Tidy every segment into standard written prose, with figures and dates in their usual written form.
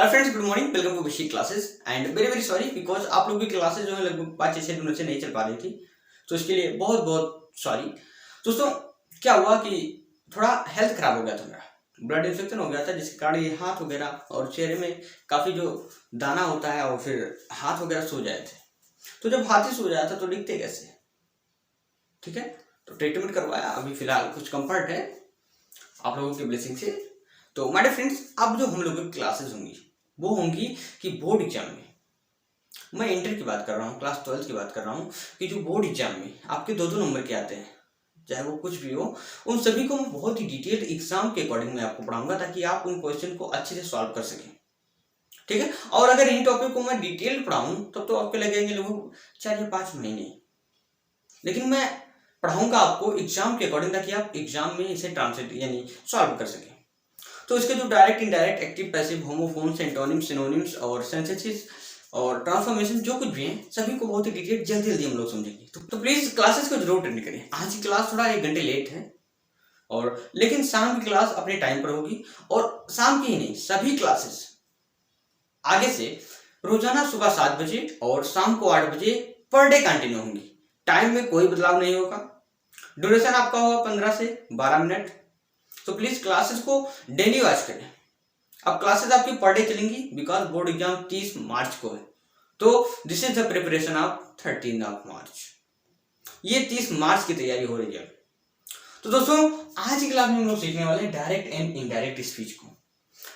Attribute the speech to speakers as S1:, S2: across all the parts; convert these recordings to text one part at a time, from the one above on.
S1: Hello friends, good morning. Welcome to basic classes and very very sorry because आप लोगों की classes जो है लगभग 5-6 दिनों से नहीं चल पा रही थी, तो इसके लिए बहुत बहुत सॉरी। दोस्तों, क्या हुआ कि थोड़ा हेल्थ खराब हो गया था, मेरा ब्लड इन्फेक्शन हो गया था, जिसके कारण ये हाथ वगैरह और चेहरे में काफ़ी जो दाना होता है और फिर हाथ वगैरह सो जाए थे। तो जब हाथ ही सो जाया था तो दिखते कैसे, ठीक है। तो ट्रीटमेंट करवाया, अभी फिलहाल कुछ कंफर्ट है आप लोगों की ब्लेसिंग से। तो माय डियर फ्रेंड्स, अब जो हम लोगों की क्लासेस होंगी वो होंगी कि बोर्ड एग्जाम में, मैं इंटर की बात कर रहा हूँ, क्लास 12 की बात कर रहा हूँ, कि जो बोर्ड एग्जाम में आपके 2-2 नंबर के आते हैं, चाहे वो कुछ भी हो, उन सभी को मैं बहुत ही डिटेल्ड एग्जाम के अकॉर्डिंग मैं आपको पढ़ाऊंगा ताकि आप उन क्वेश्चन को अच्छे से सॉल्व कर सकें, ठीक है। और अगर इन टॉपिक को मैं डिटेल्ड पढ़ाऊँ तब तो आपके लगेंगे लगभग 4 या 5 महीने, लेकिन मैं पढ़ाऊंगा आपको एग्जाम के अकॉर्डिंग ताकि आप एग्जाम में इसे ट्रांसलेट यानी सॉल्व कर सकें। तो इसके जो direct indirect active passive homophones antonyms synonyms और सेंसेसिस और ट्रांसफॉर्मेशन जो कुछ भी हैं सभी को बहुत ही डिटेल जल्दी जल्दी हम लोग समझेंगे। तो प्लीज क्लासेस को जरूर अटेंड करें। आज की क्लास थोड़ा 1 घंटे लेट है, और लेकिन शाम की क्लास अपने टाइम पर होगी, और शाम की ही नहीं सभी क्लासेस आगे से रोजाना सुबह 7 बजे और शाम को 8 बजे पर डे कंटिन्यू होंगी। टाइम में कोई बदलाव नहीं होगा। ड्यूरेशन आपका होगा 15 से 12 मिनट। तो प्लीज क्लासेस को डेली वॉच करें। अब क्लासेस आपकी पर डे चलेंगी बिकॉज बोर्ड एग्जाम 30 मार्च को है, तो this is the preparation of 13 मार्च। ये 30 मार्च की तैयारी हो रही है। तो दोस्तों, आज की क्लास में हम लोग सीखने वाले हैं डायरेक्ट एंड इनडायरेक्ट स्पीच को।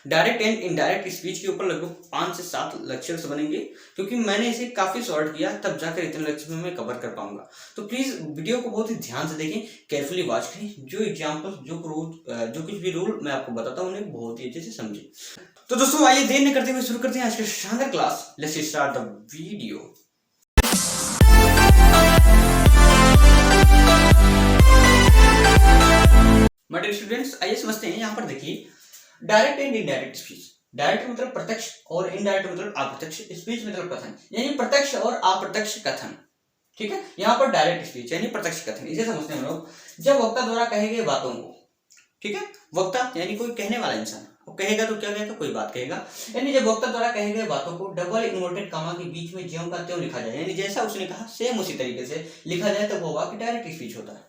S1: डायरेक्ट एंड इनडायरेक्ट स्पीच के ऊपर लगभग 5 से 7 लेक्चर्स बनेंगे, क्योंकि मैंने इसे काफी शॉर्ट किया, तब जाकर इतने लेक्चर में मैं कवर कर पाऊंगा। तो प्लीज वीडियो को बहुत ही ध्यान से देखें, केयरफुली वॉच करें। जो एग्जाम्पल जो कुछ भी रूल मैं आपको बताता हूँ उन्हें बहुत ही अच्छे से समझें। तो दोस्तों, आइए देर न करते हुए शुरू करते हैं आज का शानदार class. Let's start the video. My dear students, आइए समझते हैं। यहाँ पर देखिए, direct and indirect speech. Direct मतलब प्रत्यक्ष और इनडायरेक्ट मतलब अप्रत्यक्ष। स्पीच मतलब कथन, यानी प्रत्यक्ष और अप्रत्यक्ष कथन, ठीक है। यहाँ पर डायरेक्ट स्पीच यानी प्रत्यक्ष कथन, इसे समझते हैं हम लोग। जब वक्ता द्वारा कहे गए बातों को, ठीक है, वक्ता यानी कोई कहने वाला इंसान, वो कहेगा तो क्या कहेगा, कोई बात कहेगा। यानी जब वक्ता द्वारा कहे गए बातों को डबल इन्वर्टेड कॉमा के बीच में ज्यों का त्यों लिखा जाए, यानी जैसा उसने कहा सेम उसी तरीके से लिखा जाए, तब वो वाक्य डायरेक्ट स्पीच होता है,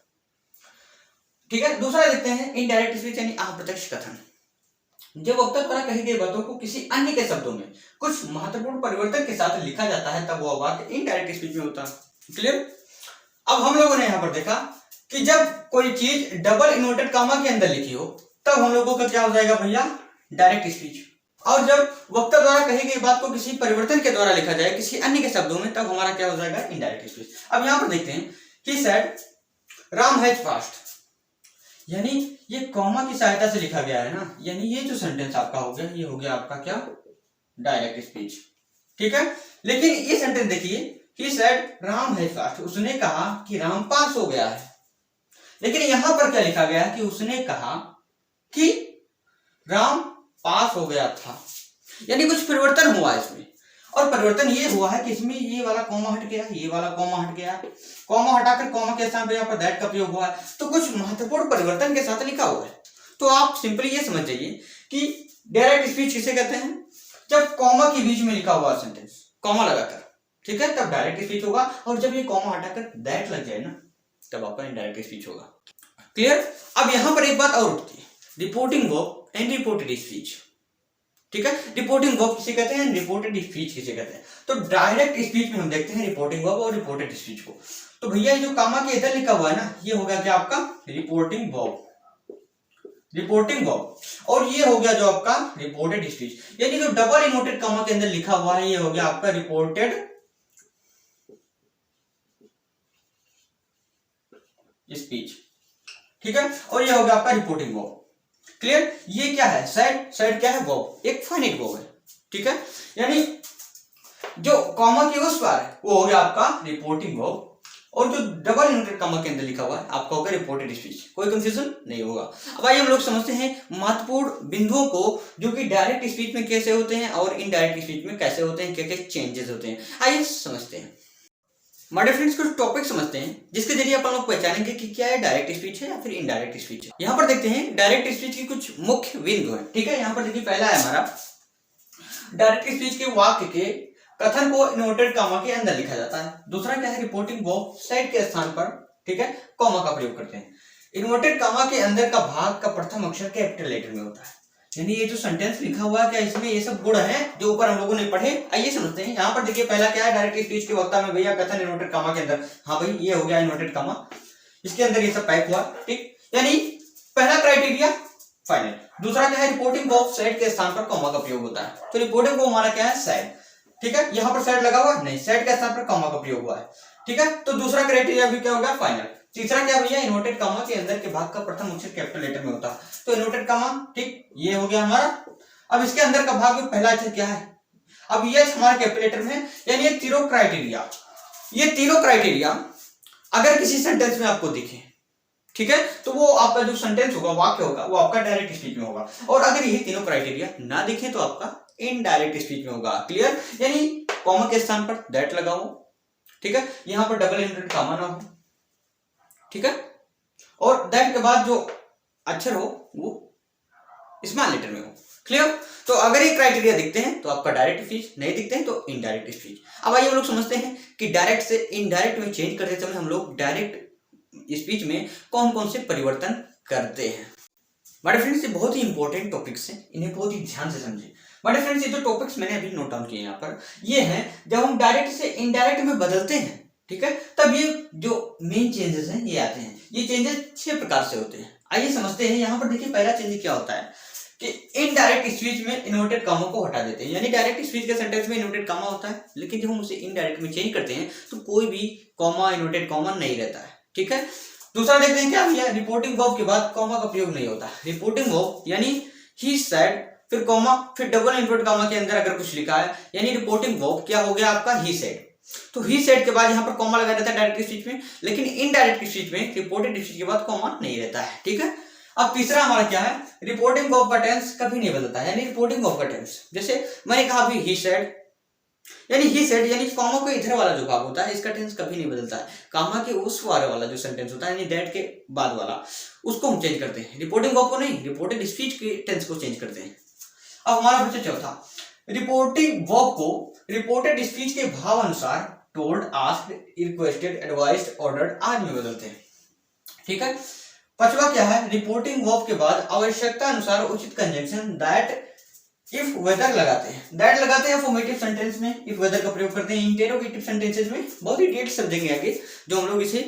S1: ठीक है। दूसरा देखते हैं इनडायरेक्ट स्पीच यानी अप्रत्यक्ष कथन। जब वक्ता द्वारा कही गई बातों को किसी अन्य के शब्दों में कुछ महत्वपूर्ण परिवर्तन के साथ लिखा जाता है, तब वह वाक्य इनडायरेक्ट स्पीच में होता है। क्लियर। अब हम लोगों ने यहां पर देखा कि जब कोई चीज डबल इन्वर्टेड कॉमा के अंदर लिखी हो तब हम लोगों का क्या हो जाएगा भैया, डायरेक्ट स्पीच। और जब वक्ता द्वारा कही गई बात को किसी परिवर्तन के द्वारा लिखा जाए किसी अन्य के शब्दों में, तब हमारा क्या हो जाएगा, इनडायरेक्ट स्पीच। अब यहां पर देखते हैं, he said Ram has passed, यानी ये कॉमा की सहायता से लिखा गया है ना, यानी ये जो सेंटेंस आपका हो गया, ये हो गया आपका क्या, डायरेक्ट स्पीच, ठीक है। लेकिन ये सेंटेंस देखिए, he said Ram has passed, उसने कहा कि राम पास हो गया है। लेकिन यहां पर क्या लिखा गया है कि उसने कहा कि राम पास हो गया था, यानी कुछ परिवर्तन हुआ इसमें। और परिवर्तन ये हुआ है कि इसमें ये वाला कॉमा हट गया, ये वाला कॉमा हट गया, कॉमा हटाकर कॉमा के स्थान पे यहाँ पर दैट का प्रयोग हुआ है, तो कुछ महत्वपूर्ण परिवर्तन के साथ लिखा हुआ है। तो आप सिंपली ये समझ जाइए कि डायरेक्ट स्पीच किसे कहते हैं, जब कॉमा के बीच में लिखा हुआ सेंटेंस कॉमा लगाकर, ठीक है, तब डायरेक्ट स्पीच होगा। और जब ये कॉमा हटाकर दैट लग जाए ना, तब आपका इनडायरेक्ट स्पीच होगा। क्लियर। अब यहां पर एक बात और उठती है, reporting verb and reported speech, ठीक है। रिपोर्टिंग वर्ब किसे कहते हैं, रिपोर्टेड स्पीच किसे कहते हैं। तो डायरेक्ट स्पीच में हम देखते हैं रिपोर्टिंग वर्ब और रिपोर्टेड स्पीच को। तो भैया ये जो कॉमा के इधर लिखा हुआ है ना, ये हो गया क्या आपका रिपोर्टिंग वर्ब, रिपोर्टिंग वर्ब। और ये हो गया जो आपका रिपोर्टेड स्पीच, यानी जो डबल इन्वर्टेड कॉमा के अंदर लिखा हुआ है, ये हो गया आपका रिपोर्टेड स्पीच, ठीक है। और ये हो गया आपका रिपोर्टिंग वर्ब। क्लियर। ये क्या है, सेड, सेड क्या है, वर्ब, एक फाइनाइट वर्ब है, ठीक है। यानी जो कॉमा के उस पार है वो हो गया आपका रिपोर्टिंग वर्ब, और जो डबल इन्वर्टेड कॉमा के अंदर लिखा हुआ है आपका होगा रिपोर्टेड स्पीच। कोई कंफ्यूजन नहीं होगा। अब आइए हम लोग समझते हैं महत्वपूर्ण बिंदुओं को, जो कि डायरेक्ट स्पीच में कैसे होते हैं और इनडायरेक्ट स्पीच में कैसे होते हैं, क्या क्या चेंजेस होते हैं, आइए समझते हैं। माय डियर फ्रेंड्स, कुछ टॉपिक समझते हैं जिसके जरिए अपन लोग पहचानेंगे कि क्या है डायरेक्ट स्पीच है या फिर इनडायरेक्ट स्पीच है। यहाँ पर देखते हैं डायरेक्ट स्पीच की कुछ मुख्य बिंदु है, ठीक है। यहाँ पर देखिए, पहला है हमारा डायरेक्ट स्पीच के वाक्य के कथन को इन्वर्टेड कॉमा के अंदर लिखा जाता है। दूसरा क्या है, रिपोर्टिंग वर्ब साइड के स्थान पर, ठीक है, कॉमा का प्रयोग करते हैं। इन्वर्टेड कॉमा के अंदर का भाग का प्रथम अक्षर कैपिटल लेटर में होता है। यानी ये जो सेंटेंस लिखा हुआ है, क्या इसमें ये सब गुण है जो ऊपर हम लोगों ने पढ़े? आइए समझते हैं। यहाँ पर देखिए पहला क्या है, डायरेक्ट स्पीच के वक्ता में भैया कथन इन्वर्टेड कॉमा के अंदर, हाँ भाई ये हो गया इन्वर्टेड कॉमा, इसके अंदर ये सब पैक हुआ, ठीक। यानी पहला क्राइटेरिया फाइनल। दूसरा क्या है, रिपोर्टिंग वर्ब साइड के स्थान पर कॉमा का प्रयोग होता है। तो रिपोर्टिंग वर्ब हमारा क्या है, साइड, ठीक है। यहाँ पर साइड लगा हुआ नहीं, साइड के स्थान पर कॉमा का प्रयोग हुआ है, ठीक है। तो दूसरा क्राइटेरिया भी क्या हो गया, फाइनल। तीसरा क्या भैया, इन्वर्टेड कॉमा के अंदर के भाग का प्रथम अक्षर कैपिटल लेटर में होता है। तो इन्वर्टेड कॉमा, ठीक, ये हो गया हमारा। अब इसके अंदर का भाग में पहला अक्षर क्या है, अब ये हमारा कैपिटल लेटर में है। यानी ये तीनों क्राइटेरिया अगर किसी सेंटेंस में आपको दिखे, ठीक है, तो वो आपका जो सेंटेंस होगा, वाक्य होगा, वो आपका डायरेक्ट स्पीच में होगा। और अगर ये तीनों क्राइटेरिया ना दिखे तो आपका इनडायरेक्ट स्पीच में होगा। क्लियर? यानी कॉमा के स्थान पर दैट लगाओ, ठीक है, यहां पर डबल इन्वर्टेड कॉमा ना हो, ठीक है, और दैट के बाद जो अक्षर हो वो स्मॉल लेटर में हो। क्लियर? तो अगर ये क्राइटेरिया दिखते हैं तो आपका डायरेक्ट स्पीच, नहीं दिखते हैं तो इनडायरेक्ट स्पीच। अब आइए हम लोग समझते हैं कि डायरेक्ट से इनडायरेक्ट में चेंज करते समय हम लोग डायरेक्ट स्पीच में कौन कौन से परिवर्तन करते हैं। हमारे फ्रेंड्स ये बहुत ही इंपॉर्टेंट टॉपिक्स हैं, इन्हें बहुत ही ध्यान से समझें। हमारे फ्रेंड्स ये जो टॉपिक्स मैंने अभी नोट डाउन किए यहाँ पर, ये हैं जब हम डायरेक्ट से इनडायरेक्ट में बदलते हैं, ठीक है, तब ये जो मेन चेंजेस हैं ये आते हैं। ये चेंजेस 6 प्रकार से होते हैं। आइए समझते हैं। यहाँ पर देखिए पहला चेंज क्या होता है कि इनडायरेक्ट स्पीच में इन्वर्टेड कॉमा को हटा देते हैं। यानी डायरेक्ट स्पीच के सेंटेंस में इन्वर्टेड कॉमा होता है, लेकिन जब हम उसे इनडायरेक्ट में चेंज करते हैं तो कोई भी कॉमा, इन्वर्टेड कॉमा नहीं रहता है, ठीक है। दूसरा देखते हैं क्या भैया, रिपोर्टिंग वर्ब के बाद कॉमा का प्रयोग नहीं होता। रिपोर्टिंग वर्ब यानी ही सेड, फिर कॉमा, फिर डबल इन्वर्टेड कॉमा के अंदर अगर कुछ लिखा है, यानी रिपोर्टिंग वर्ब क्या हो गया आपका, ही सेड। तो ही सेड के बाद यहाँ पर कॉमा लगा रहता है डायरेक्ट स्पीच में, लेकिन इनडायरेक्ट स्पीच में रिपोर्टेड स्पीच के बाद कॉमा नहीं रहता है, ठीक है। अब तीसरा हमारा क्या है, रिपोर्टिंग वर्ब का टेंस कभी नहीं बदलता है। यानी रिपोर्टिंग वर्ब का टेंस, जैसे मैंने कहा अभी ही सेड, यानी कॉमा के इधर वाला जो भाग होता है इसका टेंस कभी नहीं बदलता है। कॉमा के उस वाला जो सेंटेंस होता है, यानी दैट के बाद वाला, उसको हम चेंज करते हैं। रिपोर्टिंग वर्ब को नहीं, रिपोर्टेड स्पीच के टेंस को चेंज करते हैं। अब हमारा बच्चा चौथा, रिपोर्टिंग वर्ब को रिपोर्टेड स्पीच के भाव अनुसार told, asked, requested, advised, ordered आदि में बदलते हैं, ठीक है। पांचवा क्या है, रिपोर्टिंग वर्ब के बाद आवश्यकता अनुसार उचित कंजंक्शन दैट, इफ, वेदर लगाते हैं। दैट लगाते हैं फॉर्मेटिव सेंटेंस में, इफ वेदर का प्रयोग करते हैं इंटेरोगेटिव सेंटेंसेस में। बहुत ही डिटेल समझेंगे आगे जो हम लोग इसे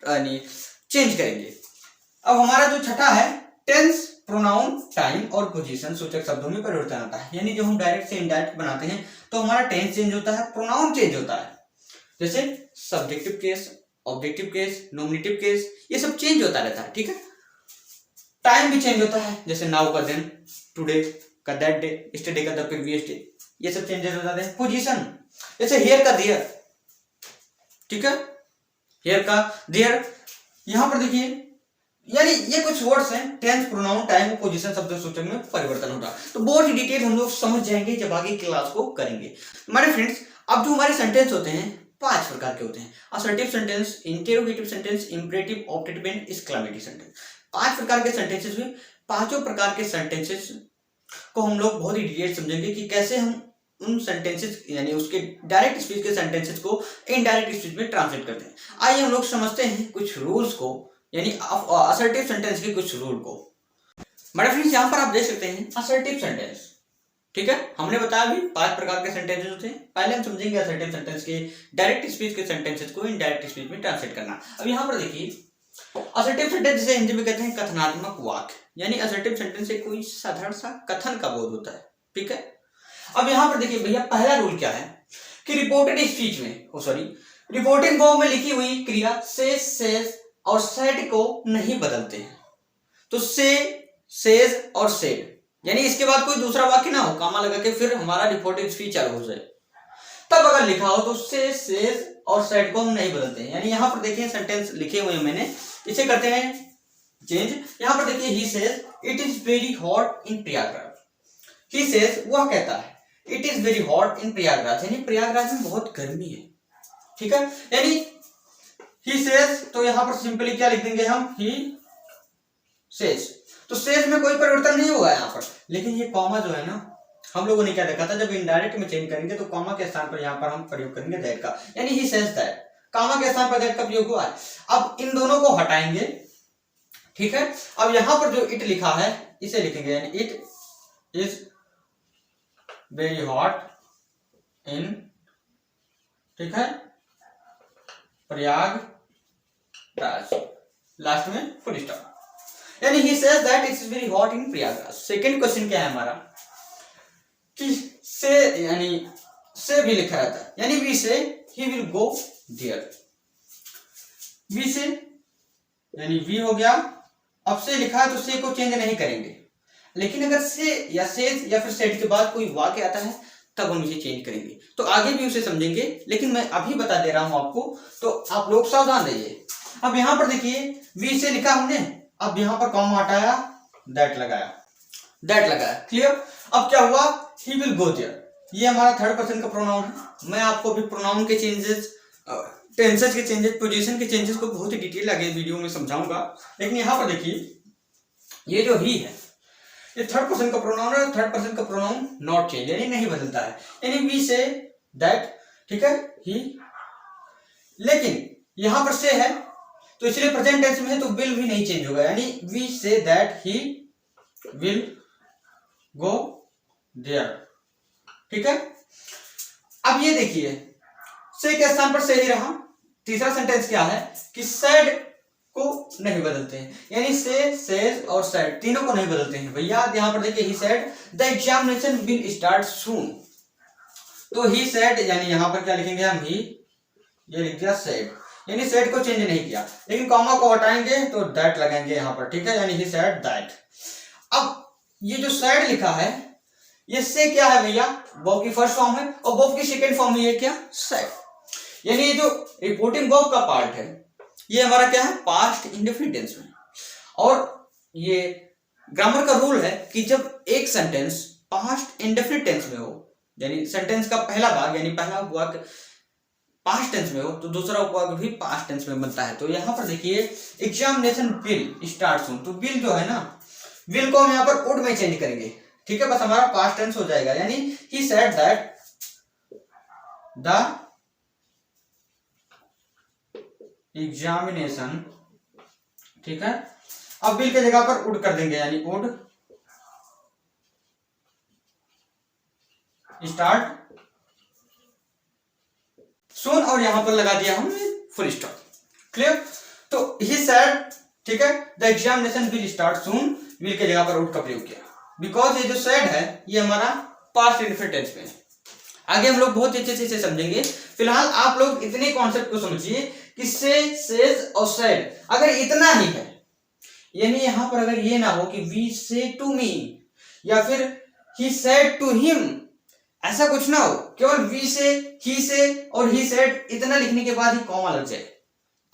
S1: चेंज करेंगे। अब हमारा जो छठा है, टेंस, प्रोनाउन, टाइम और पोजीशन सूचक शब्दों में परिवर्तन आता है। यानी जो हम डायरेक्ट से इनडायरेक्ट बनाते हैं तो हमारा टेंस चेंज होता है, प्रोनाउन चेंज होता है, जैसे subjective case, objective case, nominative case, ये सब चेंज होता रहता है, ठीक है। टाइम भी चेंज होता है, जैसे नाउ का दिन, टुडे का दैट डे, यस्टरडे का द प्रीवियस डे, ये सब चेंजेस हो जाते हैं। पोजीशन, जैसे हियर का देयर, ठीक है, हियर का देयर। यहां पर देखिए, यानी ये कुछ वर्ड्स हैं, टेंस, प्रोनाउन, टाइम और पोजीशन शब्द सूचक में परिवर्तन होता है। तो बहुत ही डिटेल हम लोग समझ जाएंगे जब आगे क्लास को करेंगे। हमारे फ्रेंड्स, अब जो हमारे सेंटेंस होते हैं 5 प्रकार के होते हैं। Assertive sentence, interrogative sentence, imperative, optative and exclamatory sentence. 5 प्रकार के सेंटेंसेस हुए। पांचों प्रकार के सेंटेंसेस को हम लोग बहुत ही डिटेल समझेंगे कि कैसे हम उन सेंटेंसेस, यानी उसके डायरेक्ट स्पीच के सेंटेंसेस को इनडायरेक्ट स्पीच में ट्रांसलेट करते हैं। आइए हम लोग समझते हैं कुछ रूल्स को, यानी असर्टिव सेंटेंस के कुछ रूल को। बड़े फ्रेंड्स, यहाँ पर आप देख सकते हैं असर्टिव सेंटेंस, ठीक है। हमने बताया अभी 5 प्रकार के सेंटेंसेस होते हैं। पहले हम समझेंगे असर्टिव सेंटेंस के डायरेक्ट स्पीच के सेंटेंसेस को इनडायरेक्ट स्पीच में ट्रांसलेट करना। अब यहाँ पर देखिए, असर्टिव सेंटेंस जिसे हिंदी में कहते हैं कथनात्मक वाक्य, यानी असर्टिव सेंटेंस से कोई साधारण सा कथन का बोध होता है, ठीक है। अब यहाँ पर देखिए भैया, पहला रूल क्या है कि रिपोर्टेड स्पीच में, रिपोर्टिंग वर्ब में लिखी हुई क्रिया से, सेज और सेड को नहीं बदलते हैं। तो से, सेज और सेड, यानी इसके बाद कोई दूसरा वाक्य ना हो, कॉमा लगा के फिर हमारा रिपोर्टिंग स्पीच चालू हो जाए, तब अगर लिखा हो तो से, सेज और सेड को हम नहीं बदलते हैं। यानी यहाँ पर देखिए सेंटेंस लिखे हुए हैं मैंने, इसे करते हैं चेंज। यहाँ पर देखिए, he says it is very hot in Prayagraj. He says, वह कहता है, it is very hot in Prayagraj, यानी प्रयागराज में बहुत गर्मी है, ठीक है। यानी ही सेज, तो यहाँ पर सिंपली क्या लिख देंगे हम, ही सेज। तो सेज में कोई परिवर्तन नहीं होगा यहाँ पर, लेकिन ये कॉमा जो है ना, हम लोगों ने क्या देखा था, जब इनडायरेक्ट में चेंज करेंगे तो कॉमा के स्थान पर यहाँ पर हम प्रयोग करेंगे दैट का, यानी ही सेज दैट, कॉमा के स्थान पर दैट का प्रयोग हुआ है। अब इन दोनों को हटाएंगे, ठीक है। अब यहां पर जो इट लिखा है इसे लिखेंगे, यानी it is very hot in, ठीक है, प्रयागराज, लास्ट में फुल स्टॉप, यानी he says that it is very hot in Prayagraj. Second question क्या है हमारा कि से, यानी से भी लिखा रहता है, यानी we say he will go there, we say यानी वी हो गया। अब से लिखा है तो से को चेंज नहीं करेंगे, लेकिन अगर से या सेज या फिर सेड के बाद कोई वाक्य आता है तब हम इसे चेंज करेंगे, तो आगे भी उसे समझेंगे, लेकिन मैं अभी बता दे रहा हूं आपको, तो आप लोग सावधान रहिए। अब यहां पर देखिए वी से लिखा हमने, अब यहां पर कॉमा हटाया, दैट लगाया, दैट लगाया, क्लियर। अब क्या हुआ, ही विल गो देयर, ये हमारा थर्ड पर्सन का प्रोनाउन है। मैं आपको भी प्रोनाउन के चेंजेस, टेंसेस के चेंजेस, पोजीशन के चेंजेस को बहुत ही डिटेल आगे वीडियो में समझाऊंगा, लेकिन यहां पर देखिए ये जो ही है ये थर्ड पर्सन का प्रोनाउन है, थर्ड पर्सन का प्रोनाउन नॉट चेंज, यानी नहीं बदलता है, यानी वी से दैट, ठीक है, ही। लेकिन यहां पर से है तो इसलिए प्रेजेंट टेंस में है तो विल भी नहीं चेंज होगा, यानी we say that he will go there, ठीक है। अब ये देखिए से के स्थान पर से ही रहा। तीसरा सेंटेंस क्या है कि सैड को नहीं बदलते हैं, यानी से, सेज और सैड तीनों को नहीं बदलते हैं भैया। यहां पर देखिए he said the examination will start सून, तो ही सेड, यानी यहां पर क्या लिखेंगे हम, ही, ये लिख दिया सेड, यानी सेड को चेंज नहीं किया, लेकिन कॉमा को हटाएंगे तो दैट लगाएंगे यहां पर, ठीक है, यानी ही सेड दैट। अब ये जो सैड लिखा है ये से क्या है भैया, वर्ब की फर्स्ट फॉर्म है, और वर्ब की सेकंड फॉर्म है ये क्या, सैड, यानी ये जो रिपोर्टिंग वर्ब का पार्ट है ये हमारा क्या है, पास्ट इंडेफिनिट टेंस में। और ये ग्रामर का रूल है कि जब एक सेंटेंस पास्ट इंडेफिनिट टेंस में हो, यानी सेंटेंस का पहला भाग यानी पहला वाक्य पास्ट टेंस में हो, तो दूसरा वाक्य भी पास्ट टेंस में बनता है। तो यहां पर देखिए एग्जामिनेशन विल स्टार्ट सून, तो विल जो है ना, विल को हम यहां पर वुड में चेंज करेंगे, ठीक है, बस हमारा पास्ट टेंस हो जाएगा, यानी he said that the examination, ठीक है। अब विल के जगह पर वुड कर देंगे, यानी वुड स्टार्ट सून, और यहां पर लगा दिया हमने फुल स्टॉप, क्लियर। तो ही सेड, ठीक है, the examination will start soon, will के जगह पर वुड का प्रयोग किया, बिकॉज ये जो सेड है ये हमारा पास्ट इंडेफिनिट टेंस में है। आगे हम लोग बहुत अच्छे से समझेंगे, फिलहाल आप लोग इतने कॉन्सेप्ट को समझिए कि से, सेज और सेड अगर इतना ही है, यानी यहां पर अगर ये ना हो कि वी से टू मी या फिर ही सेड टू हिम, ऐसा कुछ ना हो, केवल वी से, ही से और ही सेड इतना लिखने के बाद ही कॉमा लग जाए,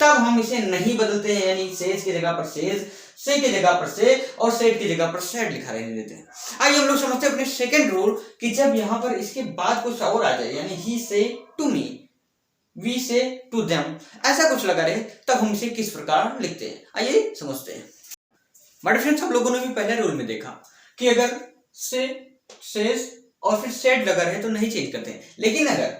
S1: तब हम इसे नहीं बदलते हैं, यानी सेज की जगह पर सेज, से की जगह पर से और सेड की जगह पर सेड लिखा रहने देते हैं। आइए हम लोग समझते हैं अपने सेकंड रूल कि जब यहां पर इसके बाद कुछ और आ जाए, यानी ही से टू मी, वी से टू देम, ऐसा कुछ लगा रहे, तब हम इसे किस प्रकार लिखते हैं, आइए समझते हैं। बट फ्रेंड्स हम लोगों ने भी पहले रूल में देखा कि अगर से, सेज और फिर सेड लगा रहे तो नहीं चेंज करते हैं, लेकिन अगर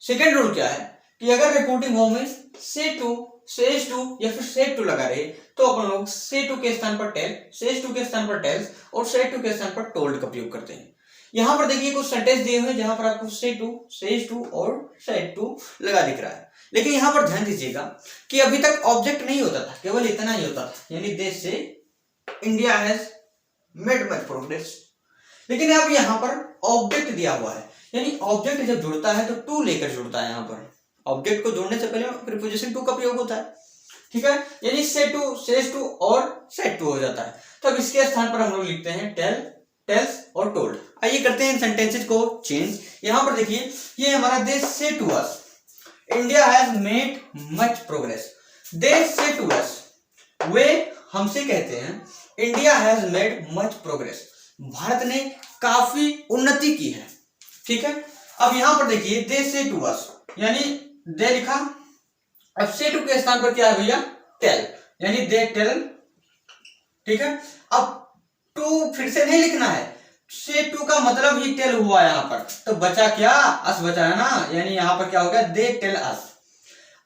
S1: सेकंड रूल क्या है कि अगर रिपोर्टिंग फॉर्म में से टू, सेज टू या फिर सेड टू लगा रहे तो अपन लोग से टू के स्थान पर टेल, सेज टू के स्थान पर टेल्स और सेड टू के स्थान पर टोल्ड का प्रयोग करते हैं। यहां पर देखिए कुछ सेंटेंस दिए हुए हैं जहां पर आपको से टू, सेज टू और सेड टू लगा दिख रहा है, लेकिन यहां पर ध्यान दीजिएगा कि अभी तक ऑब्जेक्ट नहीं होता था, केवल इतना ही होता था, यानी देश से India has made much progress, लेकिन अब यहां पर ऑब्जेक्ट दिया हुआ है, यानी ऑब्जेक्ट जब जुड़ता है तो टू लेकर जुड़ता है। यहां पर ऑब्जेक्ट को जोड़ने से पहले प्रीपोजिशन टू का प्रयोग होता है, ठीक है, यानी से टू, सेज टू और सेड टू हो जाता है, तब इसके स्थान पर हम लोग लिखते हैं टेल, टेल्स और टोल्ड। आइए करते हैं इन सेंटेंसेस को चेंज। यहां पर देखिए ये हमारा देश say to us, India has made much progress, देश से टू अस, वे हमसे कहते हैं India has made much progress, Bharat ने काफी उन्नति की है, ठीक है। अब यहां पर देखिए दे से टू अस, यानी दे लिखा, अब से टू के स्थान पर क्या है भैया, टेल, यानी दे टेल, ठीक है। अब टू फिर से नहीं लिखना है, से टू का मतलब ही टेल हुआ यहाँ पर, तो बचा क्या, अस बचा है ना, यानी यहाँ पर क्या हो गया, दे टेल अस।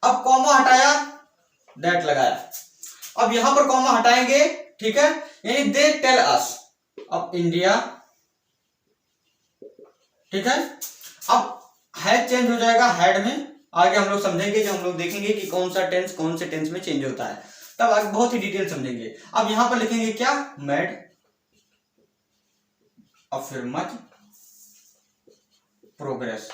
S1: अब कॉमा हटाया, दैट लगाया, अब यहां पर कॉमा हटाएंगे, ठीक है, यानी दे टेल अस। अब इंडिया, ठीक है, अब हैड चेंज हो जाएगा हैड में, आगे हम लोग समझेंगे जब हम लोग देखेंगे कि कौन सा टेंस कौन से टेंस में चेंज होता है, तब आगे बहुत ही डिटेल समझेंगे। अब यहां पर लिखेंगे क्या, मेड, और फिर मच प्रोग्रेस,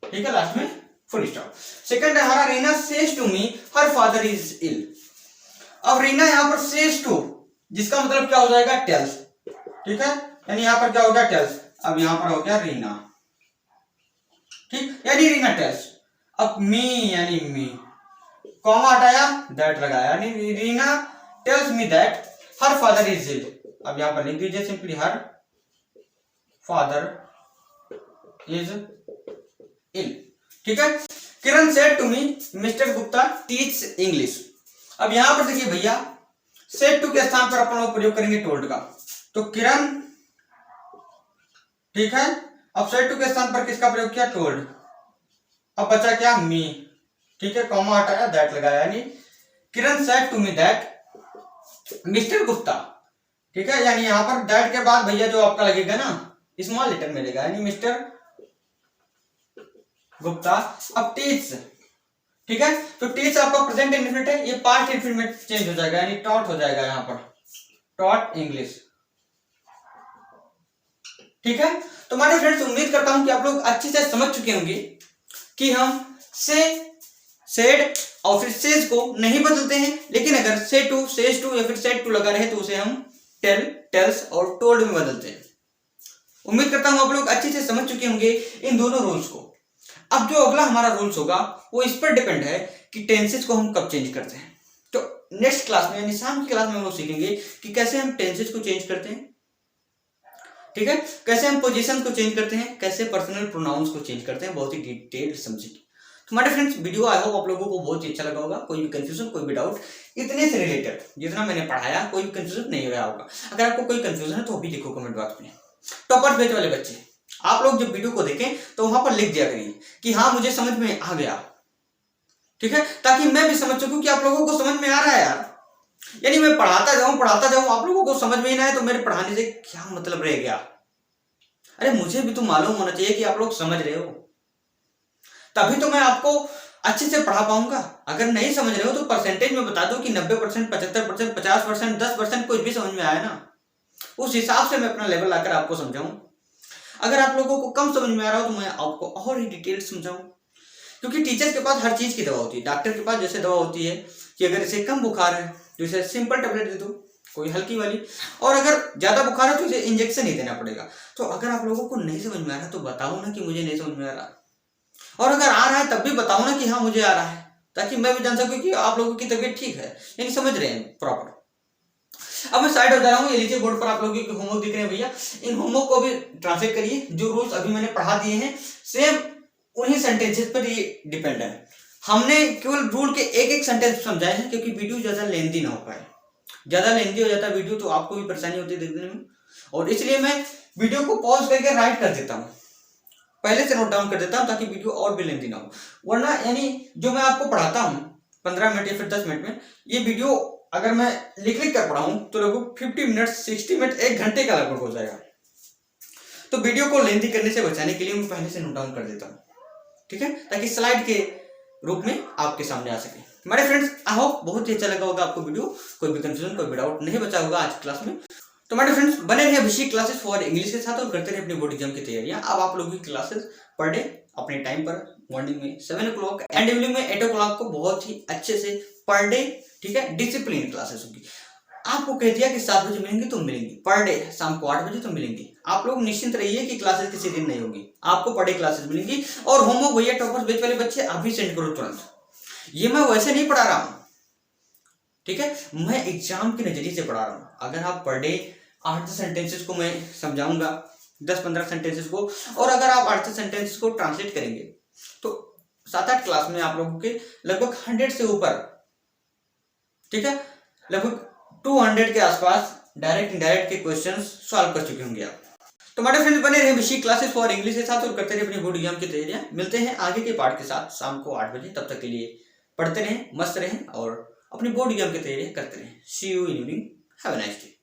S1: ठीक है, लास्ट में फुल स्टॉप। सेकंड है हमारा, Reena says to me her father is ill. अब रीना यहां पर सेज टू, जिसका मतलब क्या हो जाएगा, टेल्स, ठीक है, यानी यहां पर क्या हो गया, टेल्स। अब यहां पर हो गया रीना, ठीक, यानी रीना टेल्स। अब मी यानी मी, कॉमा हटाया, दैट लगाया, यानी Rina tells me that her father is ill. अब यहां पर लिख दीजिए simply, her father is ill, ठीक है। Kiran said to me mister Gupta teach English. अब यहां पर देखिए भैया, सेड टू के स्थान पर अपन लोग प्रयोग करेंगे टोल्ड का, तो किरण, ठीक है, अब सेड टू के स्थान पर किसका प्रयोग किया, टोल्ड। अब बचा क्या, मी, ठीक है, कॉमा हटाया, दैट लगाया, यानी Kiran said to me that mister Gupta, ठीक है, यानी यहां पर दैट के बाद भैया जो आपका लगेगा ना, स्मॉल लेटर मिलेगा, यानी मिस्टर गुप्ता। अब टीच, ठीक है, तो टीच आपका प्रेजेंट इंडेफिनिट है, ये पास्ट इंडेफिनिट में चेंज हो जाएगा, यानी टॉट हो जाएगा यहां पर, टॉट इंग्लिश, ठीक है। तो हमारे फ्रेंड्स, उम्मीद करता हूं कि आप लोग अच्छे से समझ चुके होंगे कि हम से, सेड और फिर सेज को नहीं बदलते हैं, लेकिन अगर से टू, सेज टू या फिर सेड टू लगा रहे तो उसे हम टेल, टेल्स और टोल्ड में बदलते हैं। उम्मीद करता हूं आप लोग अच्छे से समझ चुके होंगे इन दोनों रूल्स को। अब जो अगला हमारा रूल्स होगा वो इस पर डिपेंड है कि टेंसेस को हम कब चेंज करते हैं। तो नेक्स्ट क्लास में यानी शाम की क्लास में हम लोग सीखेंगे कि कैसे हम टेंसेस को चेंज करते हैं, ठीक है, कैसे हम पोजीशन को चेंज करते हैं, कैसे पर्सनल प्रोनाउंस को चेंज करते हैं, बहुत ही डिटेल समझेंगे। तो हमारे फ्रेंड्स, वीडियो आई होप आप लोगों को बहुत ही अच्छा लगा होगा। कोई भी कंफ्यूजन, कोई भी डाउट, इतने से रिलेटेड जितना मैंने पढ़ाया कोई भी कंफ्यूजन नहीं रहा होगा। अगर आपको कोई कंफ्यूजन है तो अभी लिखो कमेंट बॉक्स में। टॉपर बैच वाले बच्चे, आप लोग जब वीडियो को देखें तो वहां पर लिख दिया करिए कि हाँ मुझे समझ में आ गया, ठीक है, ताकि मैं भी समझ सकूं कि आप लोगों को समझ में आ रहा है यार। यानी मैं पढ़ाता जाऊं आप लोगों को समझ में ही ना आए तो मेरे पढ़ाने से क्या मतलब रह गया। अरे मुझे भी तो मालूम होना चाहिए कि आप लोग समझ रहे हो, तभी तो मैं आपको अच्छे से पढ़ा पाऊंगा। अगर नहीं समझ रहे हो तो परसेंटेज में बता दो कि 90%, 75%, 50%, 10%, कुछ भी समझ में आया ना, उस हिसाब से मैं अपना लेवल लाकर आपको समझाऊं। अगर आप लोगों को कम समझ में आ रहा हो तो मैं आपको और ही डिटेल समझाऊं, क्योंकि टीचर के पास हर चीज की दवा होती है। डॉक्टर के पास जैसे दवा होती है कि अगर इसे कम बुखार है तो इसे सिंपल टेबलेट दे दो, कोई हल्की वाली, और अगर ज्यादा बुखार है तो इसे इंजेक्शन ही देना पड़ेगा। तो अगर आप लोगों को नहीं समझ में आ रहा तो बताओ ना कि मुझे नहीं समझ में आ रहा, और अगर आ रहा है तब भी बताओ ना कि हाँ मुझे आ रहा है, ताकि मैं भी जान सकूं कि आप लोगों की तबीयत ठीक है, यानी समझ रहे हैं प्रॉपर। अब मैं साइड हो जा रहा हूँ, ये लीजिए बोर्ड पर आप लोगों के होमवर्क दिख रहे हैं भैया, इन होमवर्क को भी ट्रांसलेट करिए। जो रूल्स अभी मैंने पढ़ा दिए हैं सेम उन्हीं सेंटेंसेस पर ये डिपेंड है। हमने केवल रूल के एक एक सेंटेंस समझाए हैं क्योंकि वीडियो ज्यादा लेंथी ना हो पाए। ज्यादा लेंथी हो जाता है वीडियो तो आपको भी परेशानी होती है देखने में, और इसलिए मैं वीडियो को पॉज करके राइट कर देता हूँ, पहले से नोट डाउन कर देता हूँ ताकि वीडियो और भी लेंथी ना हो। वरना यानी जो मैं आपको पढ़ाता हूँ 15 मिनट या फिर 10 मिनट में, ये वीडियो अगर मैं लिख कर पढ़ाऊं तो लगभग 50 मिनट, 60 मिनट, 1 घंटे का लगभग हो जाएगा। तो वीडियो को लेंथी करने से बचाने के लिए मैं पहले से नोट डाउन कर देता हूँ, ठीक है, ताकि स्लाइड के रूप में आपके सामने आ सके। हमारे फ्रेंड्स, आई होप बहुत ही अच्छा लगा होगा आपको वीडियो, कोई भी कंफ्यूजन, कोई भी डाउट नहीं बचा होगा आज क्लास में। तो हमारे फ्रेंड्स, बने रहे अभिषेक क्लासेस फॉर इंग्लिश के साथ और करते रहे अपनी बोर्ड एग्जाम की तैयारियां। अब आप लोगों की क्लासेस पर डे अपने टाइम पर, मॉर्निंग में 7 o'clock एंड इवनिंग में 8 o'clock को बहुत ही अच्छे से पर डे, ठीक है, डिसिप्लिन क्लासेस होगी। आपको कह दिया कि 7 बजे मिलेंगे तो मिलेंगे, पर डे शाम को 8 बजे तो मिलेंगे। आप लोग निश्चिंत रहिए कि क्लासेस किसी दिन नहीं होगी, आपको पर डे क्लासेस मिलेंगी। और होमवर्क भैया टॉपर्स बैच वाले बच्चे अभी सेंड करो तुरंत। ये मैं वैसे नहीं पढ़ा रहा हूँ, ठीक है, मैं एग्जाम के नजरिए से पढ़ा रहा हूँ। अगर आप पर डे 8 सेंटेंसेस को मैं समझाऊंगा, 10-15 सेंटेंसेस को, और अगर आप 8 सेंटेंसेस को ट्रांसलेट करेंगे तो 7-8 क्लास में आप लोगों के लगभग 100 से ऊपर, ठीक है, लगभग 200 के आसपास डायरेक्ट इनडायरेक्ट के क्वेश्चंस सॉल्व कर चुके होंगे आप। तो हमारे फ्रेंड्स बने रहे बेसिक क्लासेस फॉर इंग्लिश के साथ और करते रहे अपनी बोर्ड एग्जाम की तैयारियां। मिलते हैं आगे के पार्ट के साथ शाम को 8 बजे। तब तक के लिए पढ़ते रहें, मस्त रहें और अपनी बोर्ड एग्जाम की तैयारियां करते रहें। See you in evening, have a nice day.